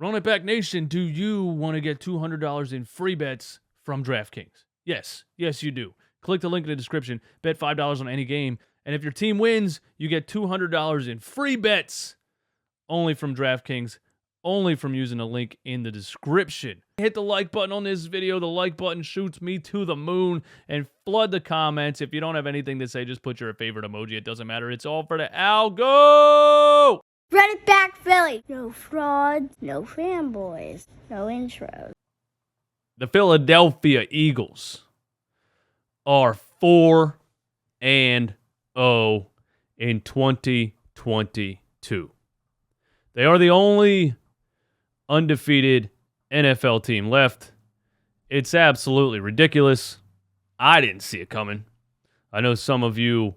Run It Back Nation, do you want to get $200 in free bets from DraftKings? Yes, you do. Click the link in the description, bet $5 on any game, and if your team wins, you get $200 in free bets only from DraftKings, only from using the link in the description. Hit the like button on this video. The like button shoots me to the moon, and flood the comments. If you don't have anything to say, just put your favorite emoji. It doesn't matter. It's all for the algo. Run it back, Philly. No frauds, no fanboys, no intros. The Philadelphia Eagles are 4-0 in 2022. They are the only undefeated NFL team left. It's absolutely ridiculous. I didn't see it coming. I know some of you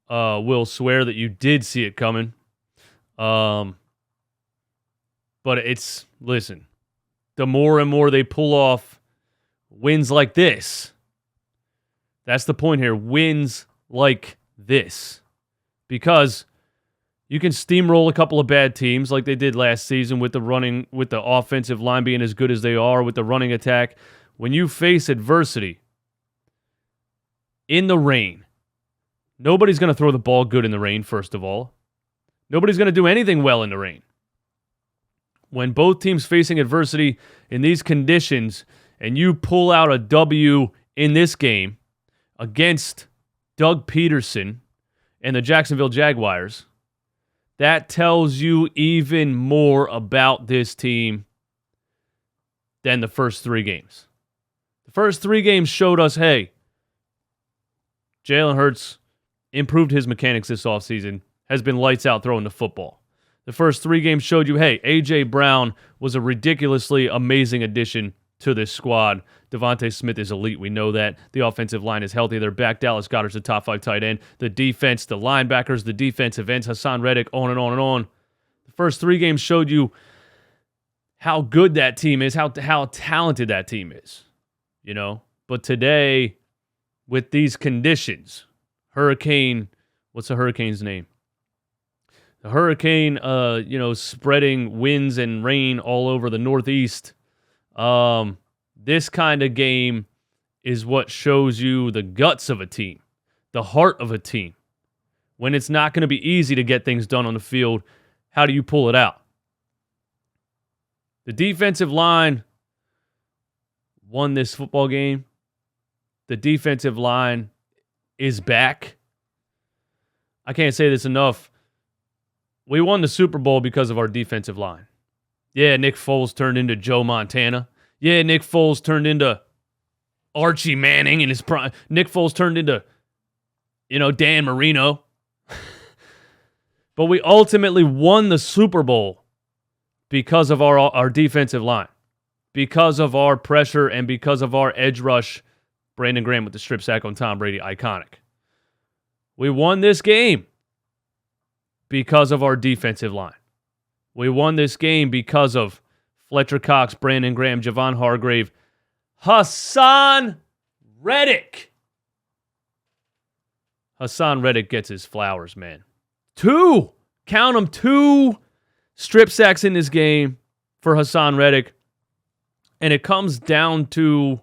will swear that you did see it coming. But listen, the more and more they pull off wins like this, that's the point here, wins like this, because you can steamroll a couple of bad teams like they did last season with the offensive line being as good as they are, with the running attack. When you face adversity in the rain, nobody's going to throw the ball good in the rain, first of all. Nobody's going to do anything well in the rain. When both teams facing adversity in these conditions and you pull out a W in this game against Doug Peterson and the Jacksonville Jaguars, that tells you even more about this team than the first three games. The first three games showed us, hey, Jalen Hurts improved his mechanics this offseason, has been lights out throwing the football. The first three games showed you, hey, A.J. Brown was a ridiculously amazing addition to this squad. Devontae Smith is elite. We know that. The offensive line is healthy. They're back. Dallas Goedert's the top 5 tight end. The defense, the linebackers, the defensive ends, Hassan Reddick, on and on and on. The first three games showed you how good that team is, how talented that team is. You know? But today, with these conditions, what's the Hurricane's name? The hurricane, spreading winds and rain all over the Northeast. This kind of game is what shows you the guts of a team, the heart of a team. When it's not going to be easy to get things done on the field, how do you pull it out? The defensive line won this football game. The defensive line is back. I can't say this enough. We won the Super Bowl because of our defensive line. Yeah, Nick Foles turned into Joe Montana. Yeah, Nick Foles turned into Archie Manning in his prime. Nick Foles turned into, Dan Marino. But we ultimately won the Super Bowl because of our defensive line, because of our pressure, and because of our edge rush. Brandon Graham with the strip sack on Tom Brady, iconic. We won this game because of our defensive line. We won this game because of Fletcher Cox, Brandon Graham, Javon Hargrave, Hassan Reddick. Hassan Reddick gets his flowers, man. 2 strip sacks in this game for Hassan Reddick. And it comes down to,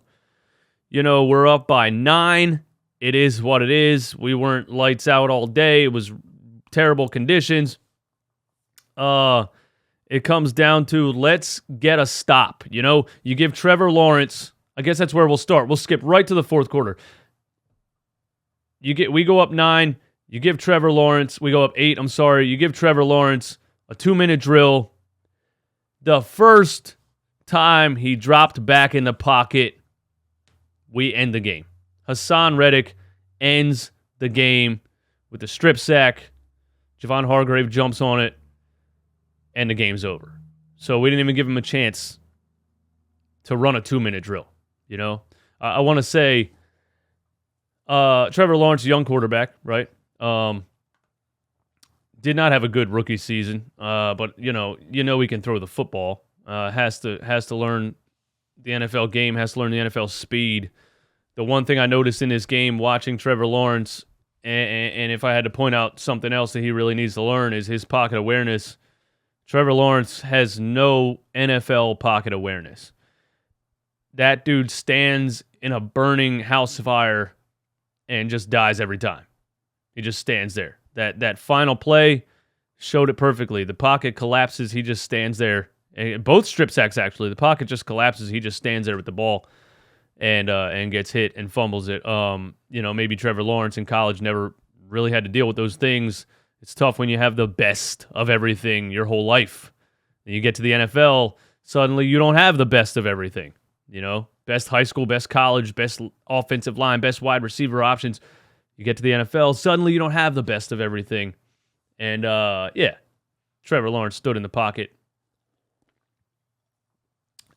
we're up by 9. It is what it is. We weren't lights out all day. It was terrible conditions. It comes down to, let's get a stop. You give Trevor Lawrence, I guess that's where we'll start. We'll skip right to the fourth quarter. We go up 9. You give Trevor Lawrence, we go up 8, I'm sorry. You give Trevor Lawrence a 2-minute drill. The first time he dropped back in the pocket, we end the game. Hassan Reddick ends the game with the strip sack. Javon Hargrave jumps on it, and the game's over. So we didn't even give him a chance to run a 2-minute drill. I want to say Trevor Lawrence, young quarterback, right? Did not have a good rookie season, but he can throw the football. Has to learn the NFL game, has to learn the NFL speed. The one thing I noticed in this game watching Trevor Lawrence, and if I had to point out something else that he really needs to learn, is his pocket awareness. Trevor Lawrence has no NFL pocket awareness. That dude stands in a burning house fire and just dies every time. He just stands there. That final play showed it perfectly. The pocket collapses. He just stands there. And both strip sacks, actually. The pocket just collapses. He just stands there with the ball and gets hit and fumbles it. Maybe Trevor Lawrence in college never really had to deal with those things. It's tough when you have the best of everything your whole life. And you get to the NFL, suddenly you don't have the best of everything. Best high school, best college, best offensive line, best wide receiver options. You get to the NFL, suddenly you don't have the best of everything. And, Trevor Lawrence stood in the pocket.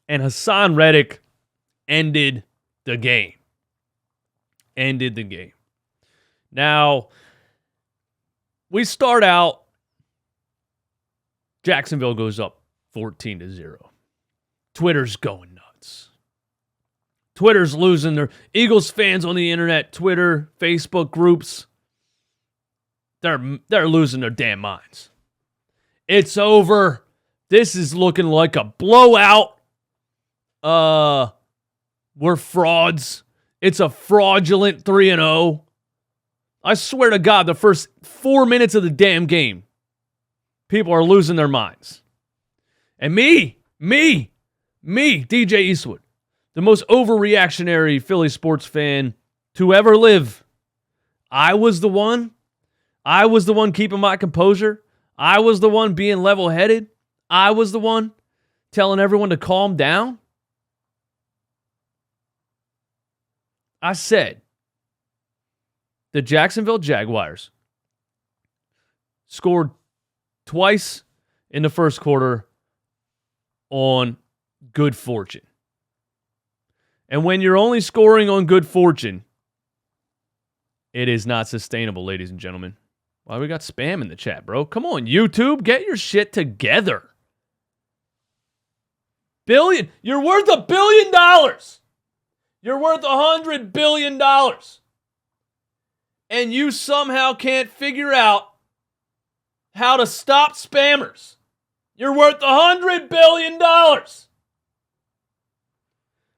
And Hassan Reddick ended the game. Now, we start out, Jacksonville goes up 14-0. Twitter's going nuts. Twitter's losing their Eagles fans on the internet, Twitter, Facebook groups. They're losing their damn minds. It's over. This is looking like a blowout. We're frauds. It's a fraudulent 3-0. I swear to God, the first 4 minutes of the damn game, people are losing their minds. And me, DJ Eastwood, the most overreactionary Philly sports fan to ever live. I was the one keeping my composure. I was the one being level-headed. I was the one telling everyone to calm down. I said the Jacksonville Jaguars scored twice in the first quarter on good fortune. And when you're only scoring on good fortune, it is not sustainable, ladies and gentlemen. Why we got spam in the chat, bro? Come on, YouTube, get your shit together. You're worth $1 billion. You're worth $100 billion. And you somehow can't figure out how to stop spammers. You're worth $100 billion.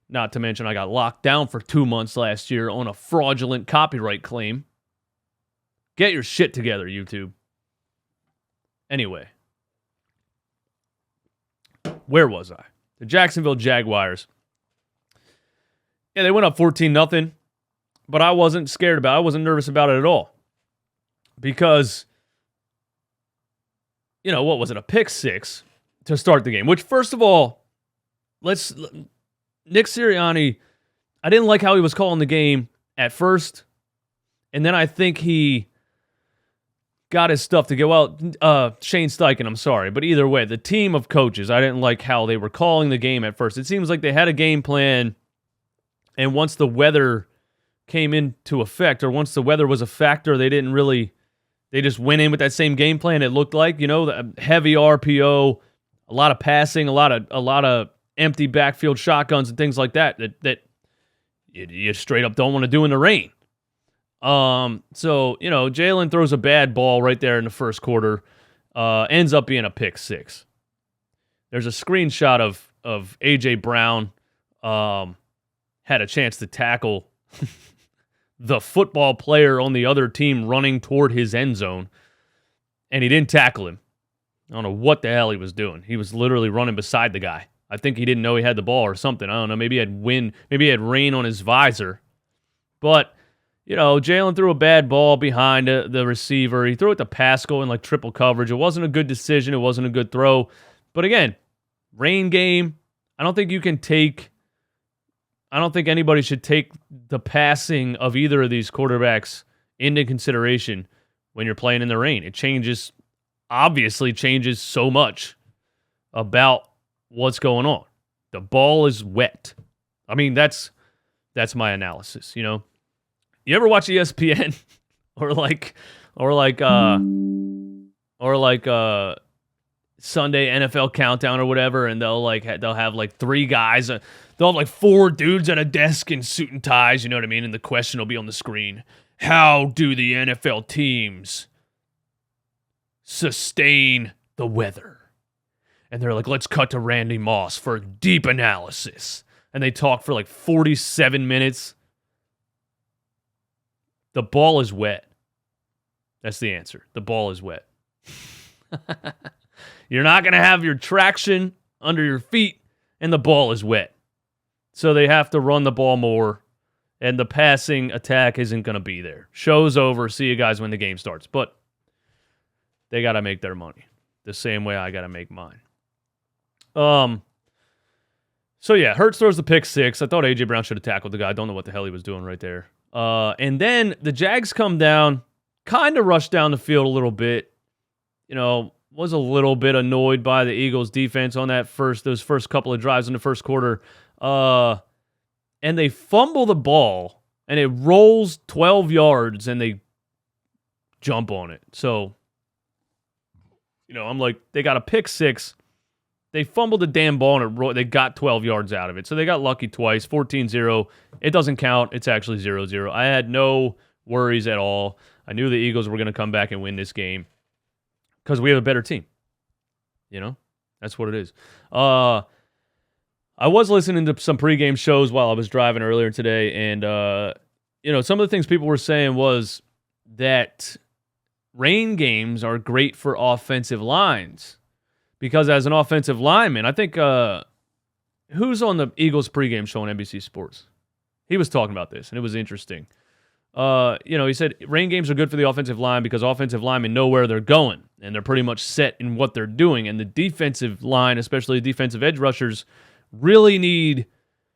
Not to mention I got locked down for 2 months last year on a fraudulent copyright claim. Get your shit together, YouTube. Anyway. Where was I? The Jacksonville Jaguars. Yeah, they went up 14-0, but I wasn't scared about it. I wasn't nervous about it at all. Because, what was it? A pick six to start the game. Which, first of all, Nick Sirianni, I didn't like how he was calling the game at first. And then I think he got his stuff together. Well, Shane Steichen, I'm sorry. But either way, the team of coaches, I didn't like how they were calling the game at first. It seems like they had a game plan, and once the weather came into effect, or once the weather was a factor, they just went in with that same game plan, it looked like. The heavy RPO, a lot of passing, a lot of empty backfield shotguns and things like that you straight up don't want to do in the rain. So, Jalen throws a bad ball right there in the first quarter, ends up being a pick six. There's a screenshot of A.J. Brown had a chance to tackle the football player on the other team running toward his end zone, and he didn't tackle him. I don't know what the hell he was doing. He was literally running beside the guy. I think he didn't know he had the ball or something. I don't know. Maybe he had wind. Maybe he had rain on his visor. But, Jalen threw a bad ball behind the receiver. He threw it to Pascal in triple coverage. It wasn't a good decision. It wasn't a good throw. But again, rain game. I don't think anybody should take the passing of either of these quarterbacks into consideration when you're playing in the rain. It obviously changes so much about what's going on. The ball is wet. I mean, that's my analysis, You ever watch ESPN or Sunday NFL Countdown or whatever, and they'll have three guys, they'll have 4 dudes at a desk in suit and ties, you know what I mean? And the question will be on the screen: how do the NFL teams sustain the weather? And they're like, let's cut to Randy Moss for deep analysis. And they talk for like 47 minutes. The ball is wet. That's the answer. The ball is wet. You're not going to have your traction under your feet, and the ball is wet. So they have to run the ball more, and the passing attack isn't going to be there. Show's over. See you guys when the game starts. But they got to make their money the same way I got to make mine. So yeah, Hurts throws the pick six. I thought A.J. Brown should have tackled the guy. I don't know what the hell he was doing right there. And then the Jags come down, kind of rushed down the field a little bit. Was a little bit annoyed by the Eagles' defense on those first couple of drives in the first quarter. And they fumble the ball, and it rolls 12 yards, and they jump on it. So, I'm like, they got a pick six. They fumbled the damn ball, and they got 12 yards out of it. So they got lucky twice, 14-0. It doesn't count. It's actually 0-0. I had no worries at all. I knew the Eagles were going to come back and win this game because we have a better team. That's what it is. I was listening to some pregame shows while I was driving earlier today, and, some of the things people were saying was that rain games are great for offensive lines. Because as an offensive lineman, I think, who's on the Eagles pregame show on NBC Sports? He was talking about this, and it was interesting. He said rain games are good for the offensive line because offensive linemen know where they're going, and they're pretty much set in what they're doing. And the defensive line, especially defensive edge rushers, really need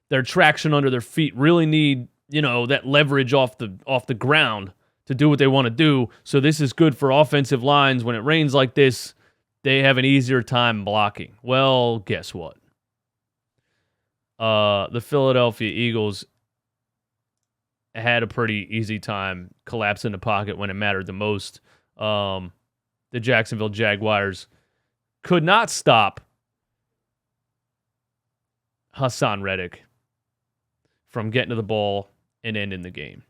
their traction under their feet, really need, that leverage off the ground to do what they want to do. So this is good for offensive lines. When it rains like this, they have an easier time blocking. Well, guess what? The Philadelphia Eagles had a pretty easy time collapsing the pocket when it mattered the most. The Jacksonville Jaguars could not stop Hassan Reddick from getting to the ball and ending the game.